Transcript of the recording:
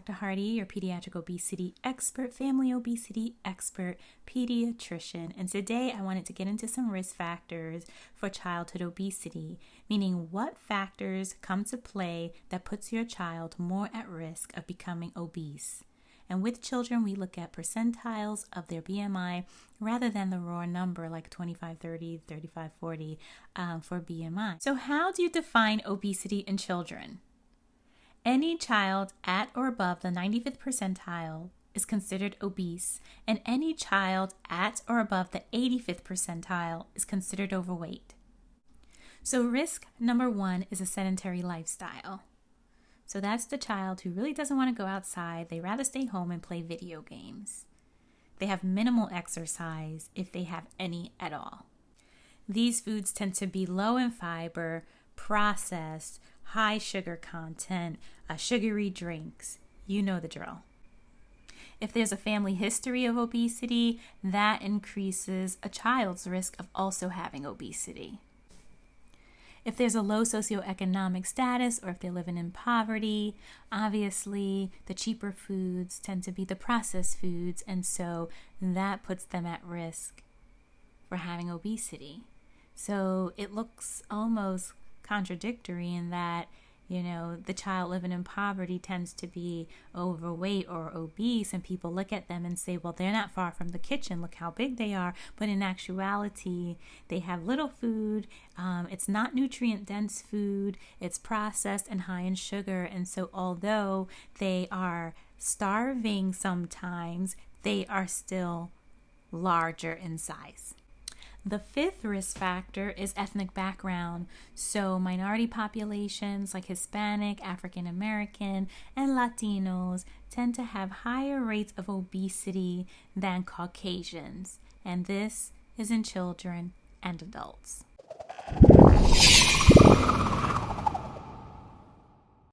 Dr. Hardy, your pediatric obesity expert, family obesity expert, pediatrician, and today I wanted to get into some risk factors for childhood obesity, meaning what factors come to play that puts your child more at risk of becoming obese. And with children, we look at percentiles of their BMI rather than the raw number like 25, 30, 35, 40 for BMI. So how do you define obesity in children? Any child at or above the 95th percentile is considered obese, and any child at or above the 85th percentile is considered overweight. So risk number one is a sedentary lifestyle. So that's the child who really doesn't want to go outside. They rather stay home and play video games. They have minimal exercise if they have any at all. These foods tend to be low in fiber, processed, high sugar content, sugary drinks. You know the drill. If there's a family history of obesity, that increases a child's risk of also having obesity. If there's a low socioeconomic status or if they're living in poverty, obviously the cheaper foods tend to be the processed foods, and so that puts them at risk for having obesity. So it looks almost contradictory in that, the child living in poverty tends to be overweight or obese, and people look at them and say, well, they're not far from the kitchen. Look how big they are. But in actuality, they have little food. It's not nutrient-dense food. It's processed and high in sugar. And so although they are starving sometimes, they are still larger in size. The fifth risk factor is ethnic background. So minority populations like Hispanic, African American, and Latinos tend to have higher rates of obesity than Caucasians. And this is in children and adults.